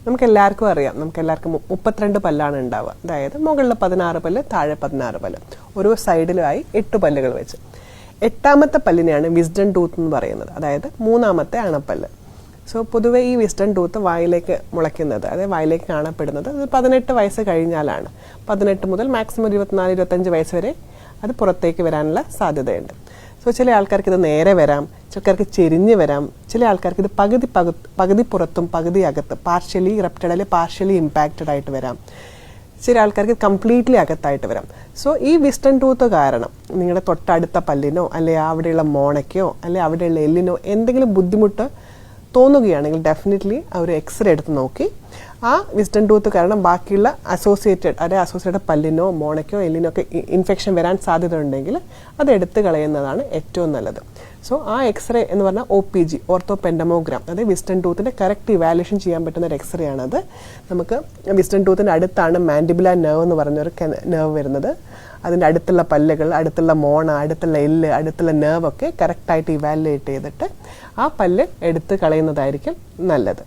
നമുക്ക് എല്ലാവർക്കും അറിയാം, നമുക്ക് എല്ലാവർക്കും 32 പല്ലാണ് ഉണ്ടാവുക. അതായത് മുകളിൽ 16 പല്ല്, താഴെ 16 പല്ല്, ഓരോ സൈഡിലുമായി 8 പല്ലുകൾ വെച്ച്. 8ാമത്തെ പല്ലിനെയാണ് വിസ്ഡം ടൂത്ത് എന്ന് പറയുന്നത്, അതായത് 3ാമത്തെ അണപ്പല്ല്. സോ പൊതുവെ ഈ വിസ്ഡം ടൂത്ത് വായിലേക്ക് മുളയ്ക്കുന്നത്, അതായത് വായിലേക്ക് കാണപ്പെടുന്നത് 18 വയസ്സ് കഴിഞ്ഞാലാണ്. 18 മുതൽ മാക്സിമം 24-25 വയസ്സ് വരെ അത് പുറത്തേക്ക് വരാനുള്ള സാധ്യതയുണ്ട്. സോ ചില ആൾക്കാർക്ക് ഇത് നേരെ വരാം, ചിലർക്ക് ചെരിഞ്ഞ് വരാം, ചില ആൾക്കാർക്ക് ഇത് പകുതി പുറത്തും പകുതി അകത്ത്, പാർഷ്യലി ഇറപ്റ്റഡ് അല്ലെങ്കിൽ പാർഷ്യലി ഇമ്പാക്റ്റഡ് ആയിട്ട് വരാം. ചില ആൾക്കാർക്ക് കംപ്ലീറ്റ്ലി അകത്തായിട്ട് വരാം. സോ ഈ വിസ്ഡം ടൂത്ത് കാരണം നിങ്ങളുടെ തൊട്ടടുത്ത പല്ലിനോ അല്ലെങ്കിൽ അവിടെയുള്ള മോണയ്ക്കോ അല്ലെങ്കിൽ അവിടെയുള്ള എല്ലിനോ എന്തെങ്കിലും ബുദ്ധിമുട്ട് തോന്നുകയാണെങ്കിൽ ഡെഫിനറ്റ്ലി അവർ എക്സ്റേ എടുത്ത് നോക്കി ആ വിസ്ഡം ടൂത്ത് കാരണം ബാക്കിയുള്ള അസോസിയേറ്റഡ് പല്ലിനോ മോണയ്ക്കോ എല്ലിനോ ഒക്കെ ഇൻഫെക്ഷൻ വരാൻ സാധ്യത ഉണ്ടെങ്കിൽ അത് എടുത്തു കളയുന്നതാണ് ഏറ്റവും നല്ലത്. സോ ആ എക്സ്റേ എന്ന് പറഞ്ഞാൽ OPG, ഓർത്തോപെൻഡമോഗ്രാം, അതായത് വിസ്ഡം ടൂത്തിൻ്റെ കറക്റ്റ് ഇവാലുവേഷൻ ചെയ്യാൻ പറ്റുന്ന ഒരു എക്സ്റേ ആണത്. നമുക്ക് വിസ്ഡം ടൂത്തിൻ്റെ അടുത്താണ് മാൻഡിബുലാർ നെർവ് എന്ന് പറഞ്ഞൊരു നെർവ് വരുന്നത്. അതിൻ്റെ അടുത്തുള്ള പല്ലുകൾ, അടുത്തുള്ള മോണ, അടുത്തുള്ള എല്ല്, അടുത്തുള്ള നെർവ് ഒക്കെ കറക്റ്റായിട്ട് ഇവാലുവേറ്റ് ചെയ്തിട്ട് ആ പല്ല് എടുത്ത് കളയുന്നതായിരിക്കും നല്ലത്.